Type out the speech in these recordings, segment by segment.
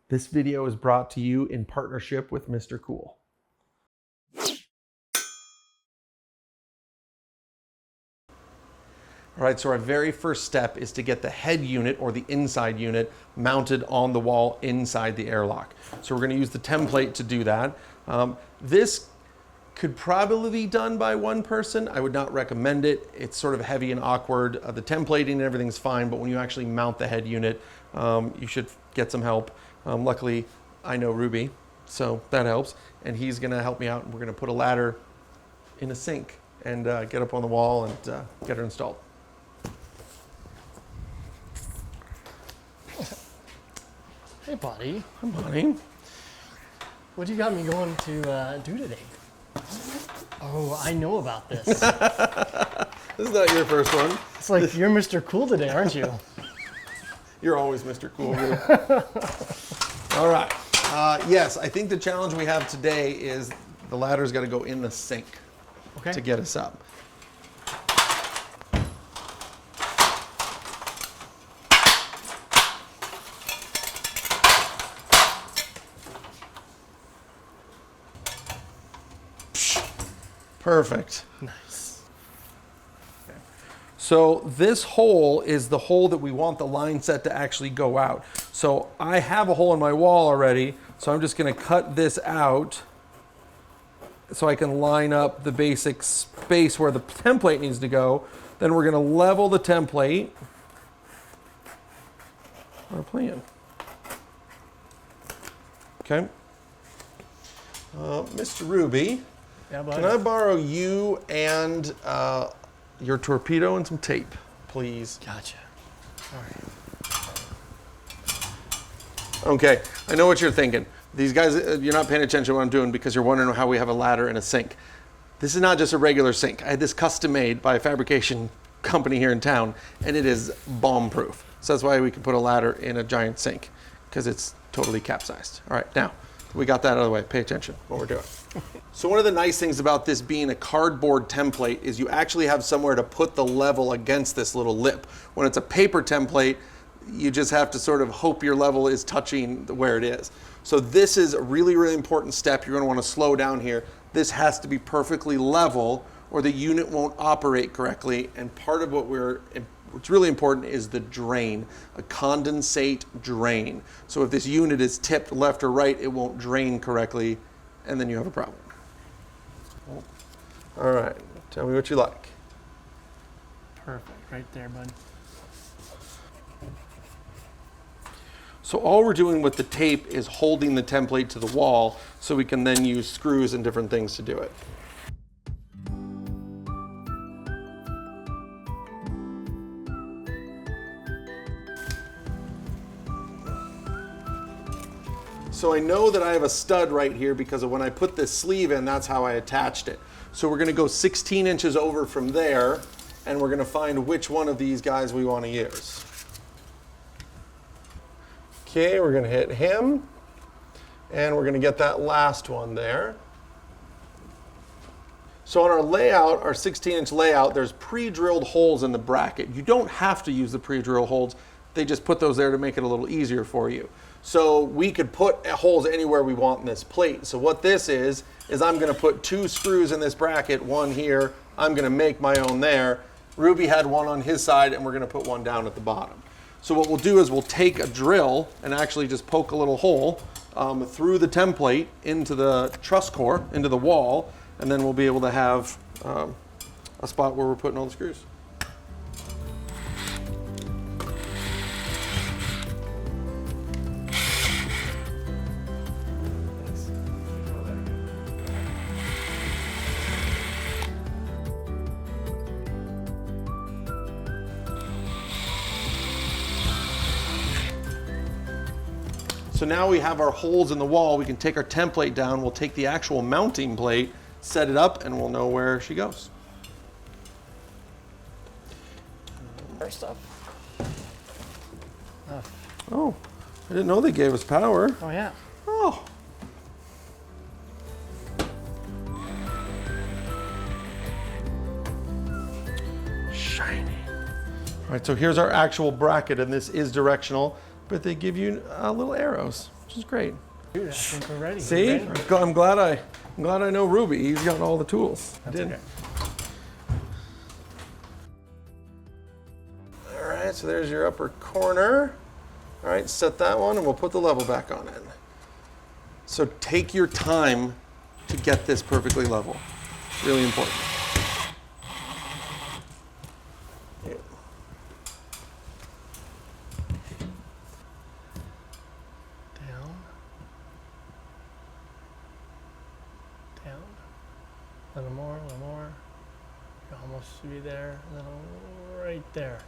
This video is brought to you in partnership with MRCOOL. All right, so our very first step is to get the head unit or the inside unit mounted on the wall inside the airlock. So we're going to use the template to do that. This could probably be done by one person. I would not recommend it. It's sort of heavy and awkward. The templating and everything's fine, but when you actually mount the head unit, you should get some help. Luckily, I know Ruby, so that helps. And he's going to help me out, and we're going to put a ladder in a sink and get up on the wall and get her installed. Hey, buddy. Hi, buddy. What you got me going to do today? Oh, I know about this. This is not your first one. It's like you're Mr. Cool today, aren't you? You're always Mr. Cool. All right. Yes, I think the challenge we have today is the ladder's got to go in the sink to get us up. Perfect. Nice. Okay. So this hole is the hole that we want the line set to actually go out. So I have a hole in my wall already, so I'm just going to cut this out so I can line up the basic space where the template needs to go. Then we're going to level the template. Our plan. Okay. Mr. Ruby. Yeah, buddy. Can I borrow you and your torpedo and some tape, please? Gotcha. All right. Okay, I know what you're thinking. These guys, you're not paying attention to what I'm doing because you're wondering how we have a ladder and a sink. This is not just a regular sink. I had this custom made by a fabrication company here in town, and it is bomb-proof. So that's why we can put a ladder in a giant sink, because it's totally capsized. All right, now, we got that out of the way. Pay attention what we're doing. So one of the nice things about this being a cardboard template is you actually have somewhere to put the level against this little lip. When it's a paper template, you just have to sort of hope your level is touching where it is. So this is a really, really important step. You're going to want to slow down here. This has to be perfectly level or the unit won't operate correctly. And part of what's really important is the drain, a condensate drain. So if this unit is tipped left or right, it won't drain correctly, and then you have a problem. All right, tell me what you like. Perfect, right there, bud. So all we're doing with the tape is holding the template to the wall so we can then use screws and different things to do it. So I know that I have a stud right here because of when I put this sleeve in, that's how I attached it. So we're going to go 16 inches over from there, and we're going to find which one of these guys we want to use. Okay, we're going to hit him, and we're going to get that last one there. So on our layout, our 16-inch layout, there's pre-drilled holes in the bracket. You don't have to use the pre-drilled holes. They just put those there to make it a little easier for you. So we could put holes anywhere we want in this plate. So what this is I'm going to put 2 screws in this bracket, one here. I'm going to make my own there. Ruby had one on his side, and we're going to put one down at the bottom. So what we'll do is we'll take a drill and actually just poke a little hole through the template into the truss core, into the wall, and then we'll be able to have a spot where we're putting all the screws. So now we have our holes in the wall. We can take our template down. We'll take the actual mounting plate, set it up, and we'll know where she goes. First up. Oh, I didn't know they gave us power. Oh, yeah. Oh. Shiny. All right, so here's our actual bracket, and this is directional. but they give you little arrows, which is great. Dude, I think we're ready. See, We're ready. I'm glad I know Ruby. He's got all the tools. That's okay. All right, so there's your upper corner. All right, set that one, and we'll put the level back on it. So take your time to get this perfectly level. Really important. Yeah. Down. Down. A little more, a little more. You almost should be there. A little right there.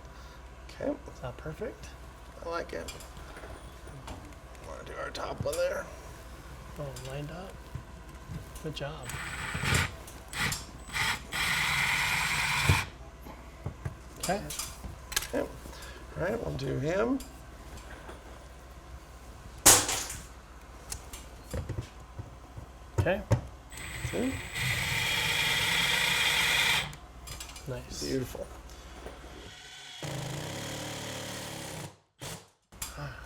Okay, Is that perfect? I like it. Want to do our top one there? Oh, lined up. Good job. Okay. Okay. All right, we'll do him. Okay. Okay. Nice. Beautiful.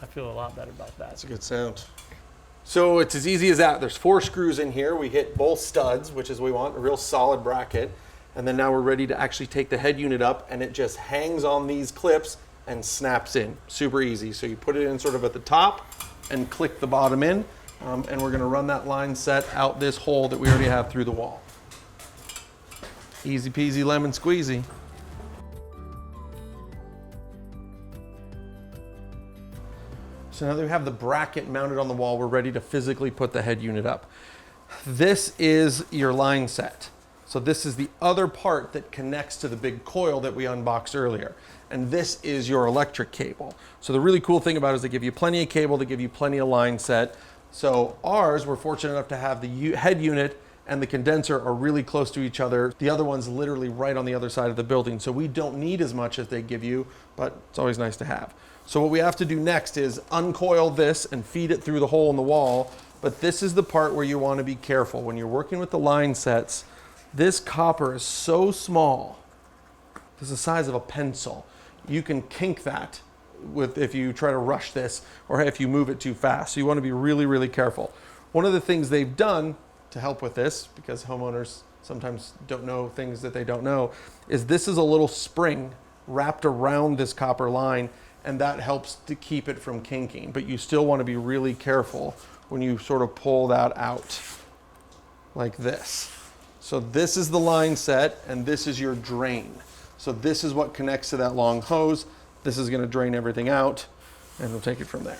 I feel a lot better about that. That's a good sound. So it's as easy as that. There's 4 screws in here. We hit both studs, which is what we want, a real solid bracket. And then now we're ready to actually take the head unit up, and it just hangs on these clips and snaps in. Super easy. So you put it in sort of at the top and click the bottom in. And we're gonna run that line set out this hole that we already have through the wall. Easy peasy lemon squeezy. So now that we have the bracket mounted on the wall, we're ready to physically put the head unit up. This is your line set. So this is the other part that connects to the big coil that we unboxed earlier. And this is your electric cable. So the really cool thing about it is they give you plenty of cable, they give you plenty of line set. So ours, we're fortunate enough to have the head unit and the condenser are really close to each other. The other one's literally right on the other side of the building. So we don't need as much as they give you, but it's always nice to have. So what we have to do next is uncoil this and feed it through the hole in the wall. But this is the part where you want to be careful. When you're working with the line sets, this copper is so small, it's the size of a pencil. You can kink that if you try to rush this or if you move it too fast. So you want to be really, really careful. One of the things they've done to help with this, because homeowners sometimes don't know things that they don't know, is this is a little spring wrapped around this copper line, and that helps to keep it from kinking. But you still want to be really careful when you sort of pull that out like this. So this is the line set, and this is your drain. So this is what connects to that long hose. This is going to drain everything out, and we'll take it from there.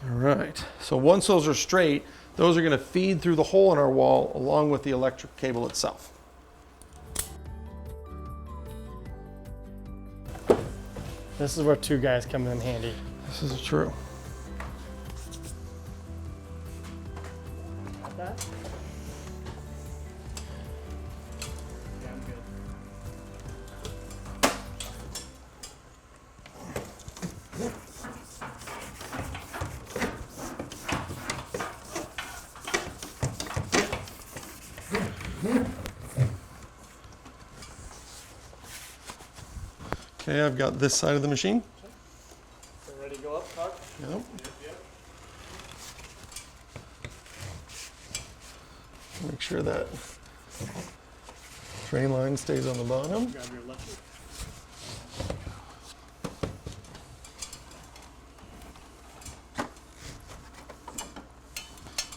All right, so once those are straight, those are going to feed through the hole in our wall along with the electric cable itself. This is where 2 guys come in handy. This is true. Got that? Yeah, I'm good. Okay, I've got this side of the machine. So ready to go up, Tuck? Yep. Make sure that drain line stays on the bottom. Grab your electric.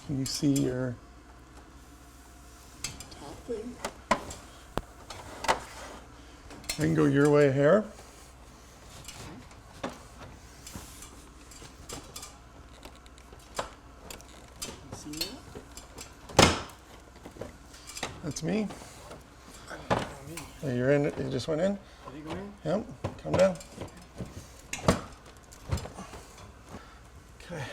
Can you see your top thing? I can go your way here. See that? That's me. Yeah, you're in. You just went in. Did he go in? Yep. Come down. Okay.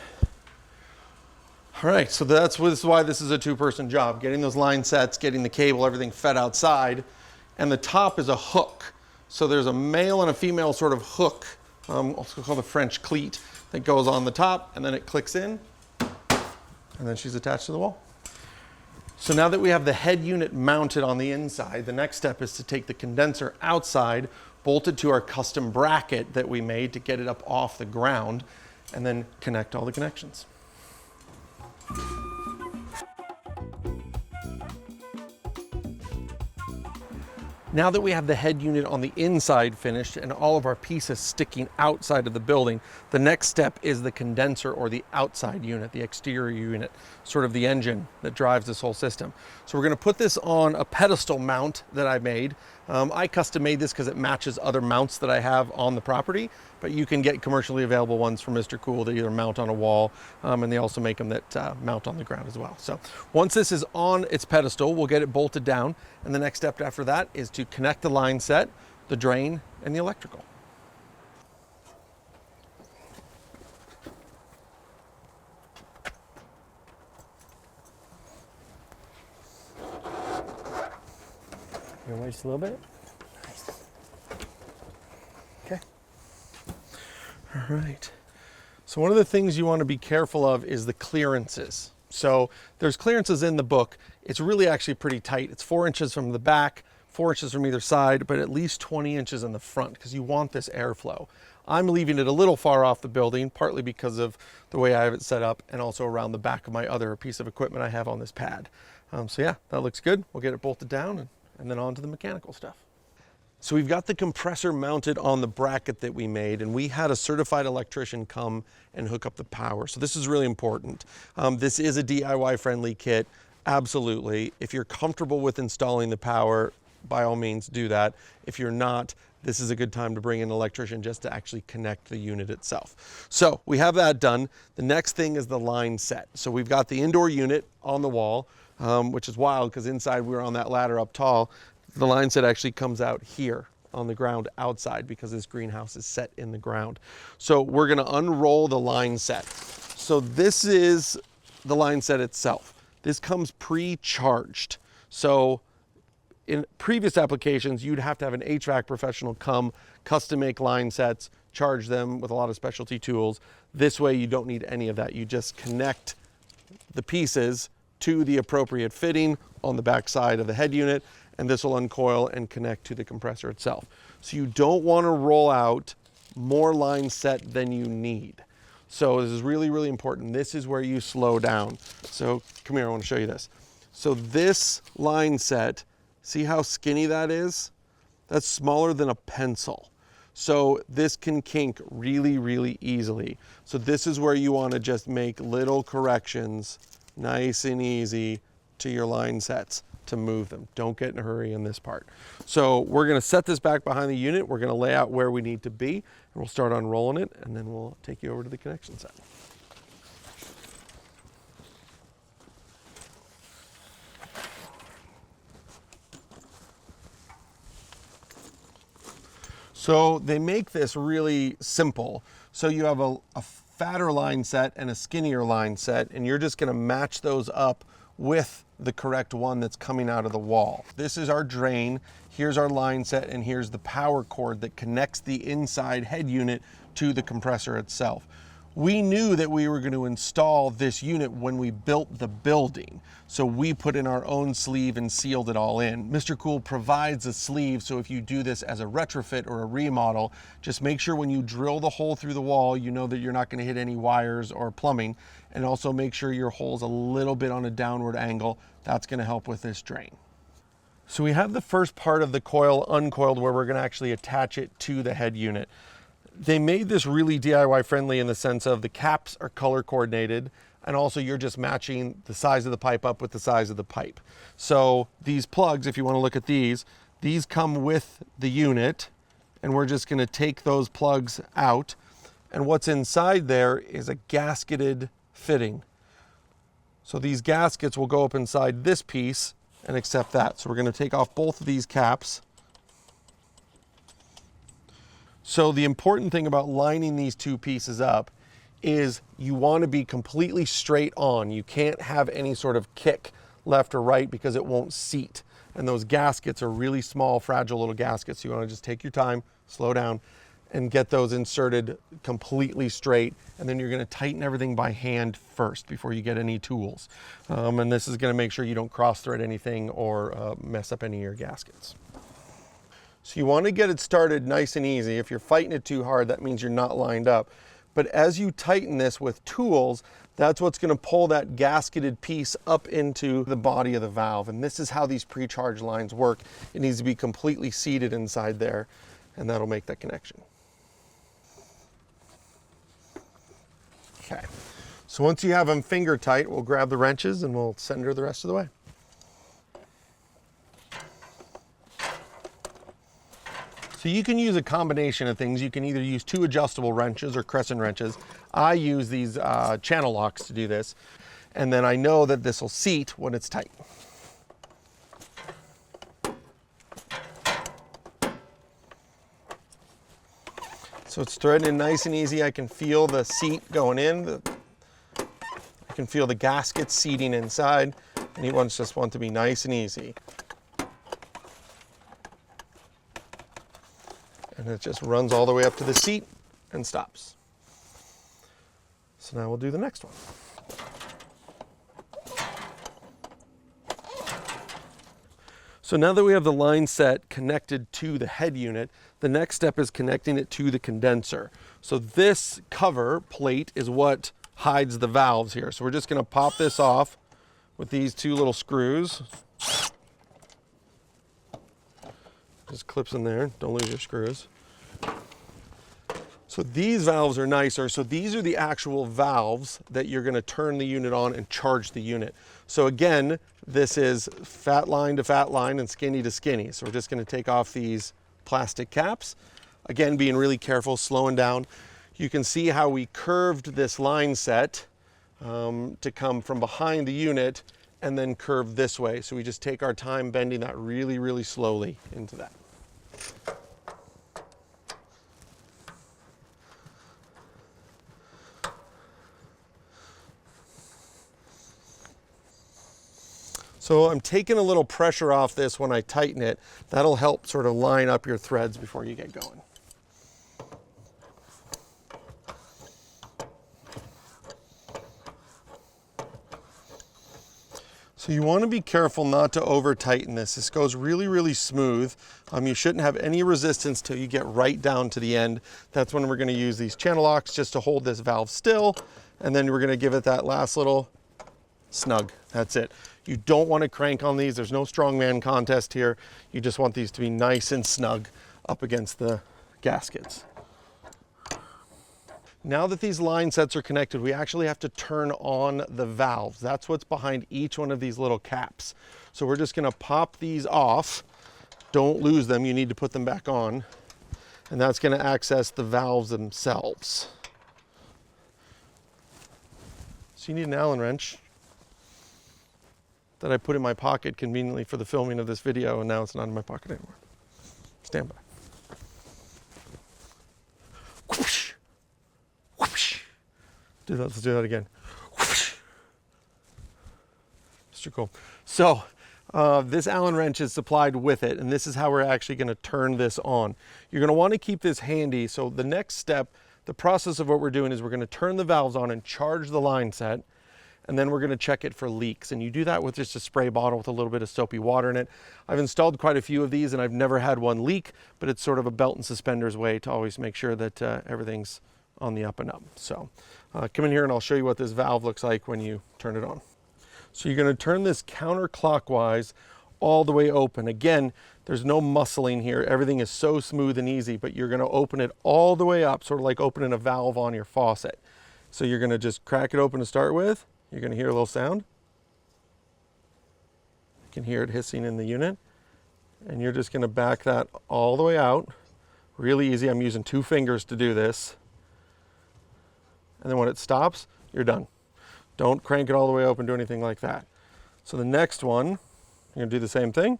All right. So this is why this is a 2-person job: getting those line sets, getting the cable, everything fed outside, and the top is a hook. So there's a male and a female sort of hook, also called a French cleat, that goes on the top, and then it clicks in, and then she's attached to the wall. So now that we have the head unit mounted on the inside, the next step is to take the condenser outside, bolted to our custom bracket that we made to get it up off the ground, and then connect all the connections. Now that we have the head unit on the inside finished and all of our pieces sticking outside of the building, the next step is the condenser or the outside unit, the exterior unit, sort of the engine that drives this whole system. So we're going to put this on a pedestal mount that I made. I custom made this because it matches other mounts that I have on the property, but you can get commercially available ones from MRCOOL that either mount on a wall, and they also make them that mount on the ground as well. So once this is on its pedestal, we'll get it bolted down, and the next step after that is to connect the line set, the drain, and the electrical. You want to wait just a little bit? Nice. Okay. All right. So one of the things you want to be careful of is the clearances. So there's clearances in the book. It's really actually pretty tight. It's 4 inches from the back, 4 inches from either side, but at least 20 inches in the front because you want this airflow. I'm leaving it a little far off the building, partly because of the way I have it set up and also around the back of my other piece of equipment I have on this pad. So yeah, that looks good. We'll get it bolted down and then on to the mechanical stuff. So we've got the compressor mounted on the bracket that we made, and we had a certified electrician come and hook up the power. So this is really important. This is a DIY friendly kit, absolutely. If you're comfortable with installing the power, by all means do that. If you're not, this is a good time to bring in an electrician just to actually connect the unit itself. So we have that done. The next thing is the line set. So we've got the indoor unit on the wall, which is wild because inside we were on that ladder up tall. The line set actually comes out here on the ground outside because this greenhouse is set in the ground. So we're going to unroll the line set. So this is the line set itself. This comes pre-charged. So in previous applications, you'd have to have an HVAC professional come, custom make line sets, charge them with a lot of specialty tools. This way you don't need any of that. You just connect the pieces to the appropriate fitting on the back side of the head unit, and this will uncoil and connect to the compressor itself. So you don't want to roll out more line set than you need. So this is really, really important. This is where you slow down. So come here, I want to show you this. So this line set, see how skinny that is? That's smaller than a pencil. So this can kink really, really easily. So this is where you want to just make little corrections, nice and easy, to your line sets to move them. Don't get in a hurry in this part. So we're going to set this back behind the unit. We're going to lay out where we need to be, and we'll start unrolling it, and then we'll take you over to the connection set. So they make this really simple. So you have a fatter line set and a skinnier line set, and you're just going to match those up with the correct one that's coming out of the wall. This is our drain, here's our line set, and here's the power cord that connects the inside head unit to the compressor itself. We knew that we were going to install this unit when we built the building, so we put in our own sleeve and sealed it all in. MRCOOL provides a sleeve, so if you do this as a retrofit or a remodel, just make sure when you drill the hole through the wall, you know that you're not going to hit any wires or plumbing, and also make sure your hole's a little bit on a downward angle. That's going to help with this drain. So we have the first part of the coil uncoiled where we're going to actually attach it to the head unit. They made this really DIY friendly in the sense of the caps are color coordinated, and also you're just matching the size of the pipe up with the size of the pipe. So these plugs, if you want to look at these come with the unit, and we're just going to take those plugs out, and what's inside there is a gasketed fitting. So these gaskets will go up inside this piece and accept that. So we're going to take off both of these caps. So the important thing about lining these two pieces up is you want to be completely straight on. You can't have any sort of kick left or right because it won't seat. And those gaskets are really small, fragile little gaskets. So you want to just take your time, slow down. and get those inserted completely straight. And then you're gonna tighten everything by hand first before you get any tools. And this is gonna make sure you don't cross thread anything or mess up any of your gaskets. So you wanna get it started nice and easy. If you're fighting it too hard, that means you're not lined up. But as you tighten this with tools, that's what's gonna pull that gasketed piece up into the body of the valve. And this is how these pre-charge lines work. It needs to be completely seated inside there, and that'll make that connection. Okay, so once you have them finger tight, we'll grab the wrenches and we'll send her the rest of the way. So you can use a combination of things. You can either use 2 adjustable wrenches or crescent wrenches. I use these channel locks to do this. And then I know that this will seat when it's tight. So it's threaded in nice and easy. I can feel the seat going in. I can feel the gasket seating inside. And you just want to be nice and easy. And it just runs all the way up to the seat and stops. So now we'll do the next one. So now that we have the line set connected to the head unit, the next step is connecting it to the condenser. So this cover plate is what hides the valves here. So we're just gonna pop this off with these 2 little screws. Just clips in there, don't lose your screws. So these valves are nicer. So these are the actual valves that you're gonna turn the unit on and charge the unit. So again, this is fat line to fat line and skinny to skinny. So we're just gonna take off these plastic caps. Again, being really careful, slowing down. You can see how we curved this line set to come from behind the unit and then curve this way. So we just take our time bending that really, really slowly into that. So I'm taking a little pressure off this when I tighten it. That'll help sort of line up your threads before you get going. So you want to be careful not to over tighten this. This goes really, really smooth. You shouldn't have any resistance till you get right down to the end. That's when we're going to use these channel locks just to hold this valve still. And then we're going to give it that last little snug. That's it. You don't want to crank on these. There's no strongman contest here. You just want these to be nice and snug up against the gaskets. Now that these line sets are connected, we actually have to turn on the valves. That's what's behind each one of these little caps. So we're just going to pop these off. Don't lose them. You need to put them back on. And that's going to access the valves themselves. So you need an Allen wrench that I put in my pocket conveniently for the filming of this video, and now it's not in my pocket anymore. Stand by. Whoosh. Whoosh. Let's do that again. Whoosh. Mr. Cool. So this Allen wrench is supplied with it, and this is how we're actually going to turn this on. You're going to want to keep this handy. So the next step, the process of what we're doing is we're going to turn the valves on and charge the line set. And then we're going to check it for leaks. And you do that with just a spray bottle with a little bit of soapy water in it. I've installed quite a few of these and I've never had one leak, but it's sort of a belt and suspenders way to always make sure that everything's on the up and up. So come in here and I'll show you what this valve looks like when you turn it on. So you're going to turn this counterclockwise all the way open. Again, there's no muscling here. Everything is so smooth and easy, but you're going to open it all the way up, sort of like opening a valve on your faucet. So you're going to just crack it open to start with. You're going to hear a little sound. You can hear it hissing in the unit. And you're just going to back that all the way out. Really easy. I'm using 2 fingers to do this. And then when it stops, you're done. Don't crank it all the way open, do anything like that. So the next one, you're going to do the same thing.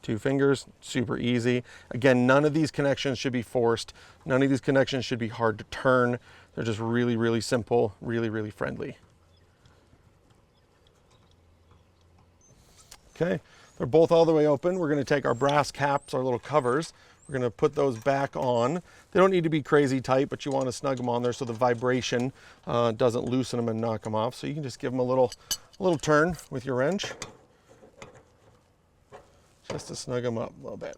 Two fingers, super easy. Again, none of these connections should be forced. None of these connections should be hard to turn. They're just really, really simple, really, really friendly. Okay, They're both all the way open. We're going to take our brass caps, our little covers. We're going to put those back on. They don't need to be crazy tight, but you want to snug them on there so the vibration doesn't loosen them and knock them off. So you can just give them a little turn with your wrench just to snug them up a little bit.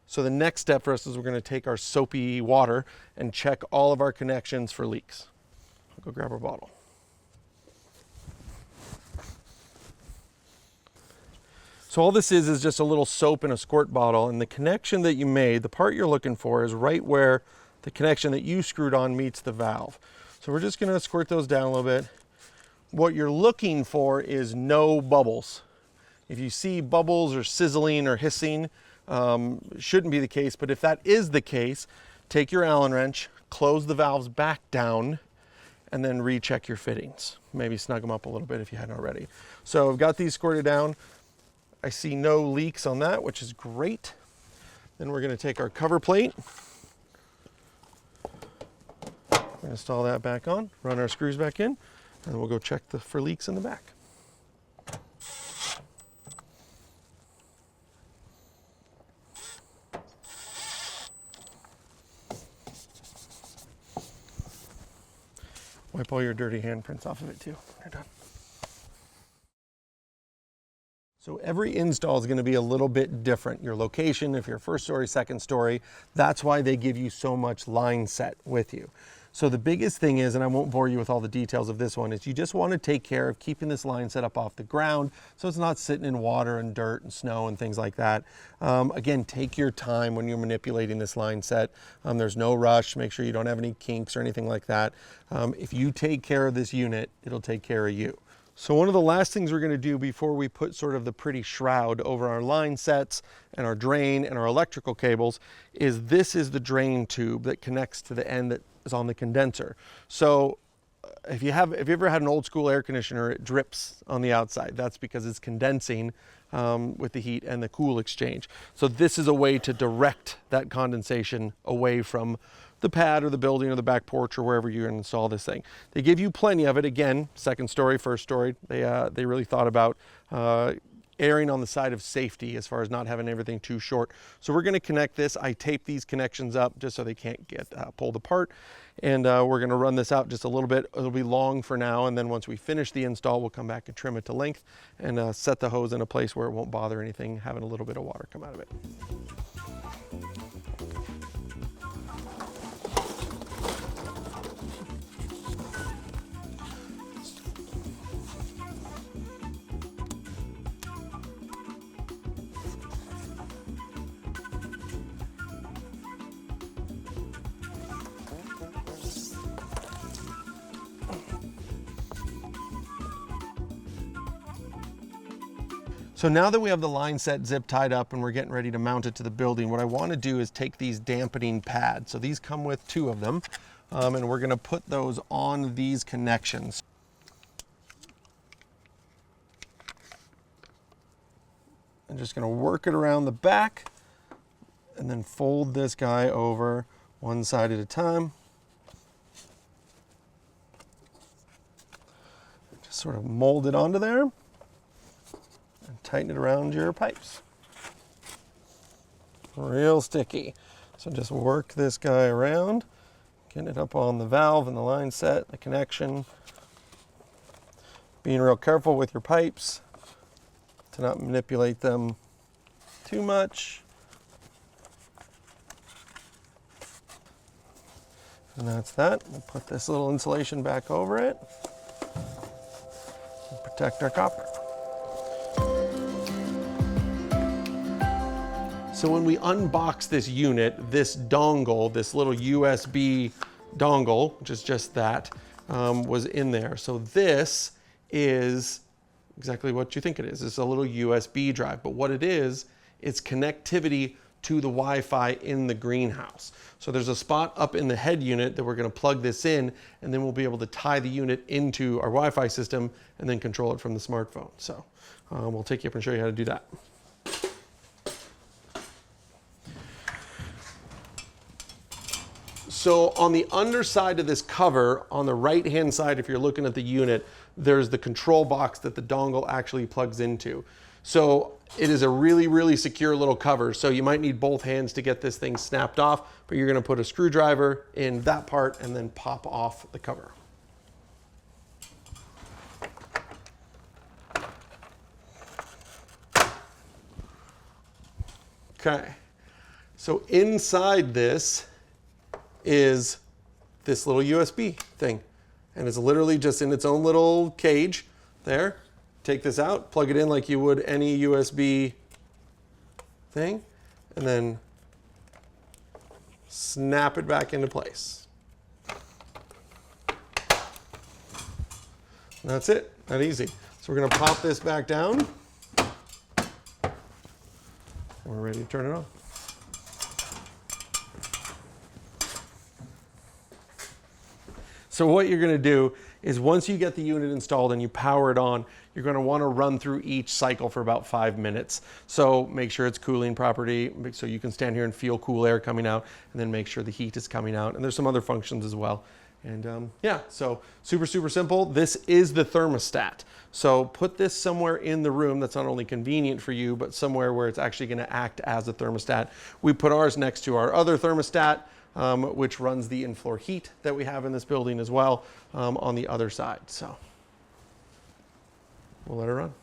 So the next step for us is we're going to take our soapy water and check all of our connections for leaks. I'll go grab our bottle. So all this is just a little soap in a squirt bottle, and the connection that you made, the part you're looking for, is right where the connection that you screwed on meets the valve. So we're just gonna squirt those down a little bit. What you're looking for is no bubbles. If you see bubbles or sizzling or hissing, shouldn't be the case, but if that is the case, take your Allen wrench, close the valves back down, and then recheck your fittings. Maybe snug them up a little bit if you hadn't already. So I've got these squirted down. I see no leaks on that, which is great. Then we're going to take our cover plate, install that back on, run our screws back in, and we'll go check for leaks in the back. Wipe all your dirty handprints off of it too. You're done. So every install is going to be a little bit different. Your location, if you're first story, second story, that's why they give you so much line set with you. So the biggest thing is, and I won't bore you with all the details of this one, is you just want to take care of keeping this line set up off the ground so it's not sitting in water and dirt and snow and things like that. Again, take your time when you're manipulating this line set. There's no rush. Make sure you don't have any kinks or anything like that. If you take care of this unit, it'll take care of you. So one of the last things we're going to do before we put sort of the pretty shroud over our line sets and our drain and our electrical cables is this is the drain tube that connects to the end that is on the condenser. So if you ever had an old school air conditioner, it drips on the outside. That's because it's condensing with the heat and the cool exchange. So this is a way to direct that condensation away from the pad or the building or the back porch or wherever you're going to install this thing. They give you plenty of it. Again, second story, first story. They really thought about erring on the side of safety as far as not having everything too short. So we're going to connect this. I tape these connections up just so they can't get pulled apart. And we're going to run this out just a little bit. It'll be long for now. And then once we finish the install, we'll come back and trim it to length and set the hose in a place where it won't bother anything, having a little bit of water come out of it. So now that we have the line set zip tied up and we're getting ready to mount it to the building, what I want to do is take these dampening pads. So these come with 2 of them, and we're going to put those on these connections. I'm just going to work it around the back and then fold this guy over one side at a time. Just sort of mold it onto there. And tighten it around your pipes. Real sticky. So just work this guy around, get it up on the valve and the line set, the connection. Being real careful with your pipes to not manipulate them too much. And that's that. We'll put this little insulation back over it and protect our copper. So when we unbox this unit, this dongle, this little USB dongle, which is just that, was in there. So this is exactly what you think it is. It's a little USB drive, but what it is, it's connectivity to the Wi-Fi in the greenhouse. So there's a spot up in the head unit that we're going to plug this in, and then we'll be able to tie the unit into our Wi-Fi system and then control it from the smartphone. So we'll take you up and show you how to do that. So on the underside of this cover, on the right-hand side, if you're looking at the unit, there's the control box that the dongle actually plugs into. So it is a really, really secure little cover. So you might need both hands to get this thing snapped off, but you're gonna put a screwdriver in that part and then pop off the cover. Okay, so inside this is this little USB thing. And it's literally just in its own little cage there. Take this out, plug it in like you would any USB thing, and then snap it back into place. And that's it, that easy. So we're gonna pop this back down. And we're ready to turn it on. So what you're gonna do is once you get the unit installed and you power it on, you're gonna wanna run through each cycle for about 5 minutes. So make sure it's cooling properly, so you can stand here and feel cool air coming out, and then make sure the heat is coming out. And there's some other functions as well. And yeah, so super, super simple. This is the thermostat. So put this somewhere in the room that's not only convenient for you, but somewhere where it's actually gonna act as a thermostat. We put ours next to our other thermostat, which runs the in-floor heat that we have in this building as well, on the other side. So we'll let it run.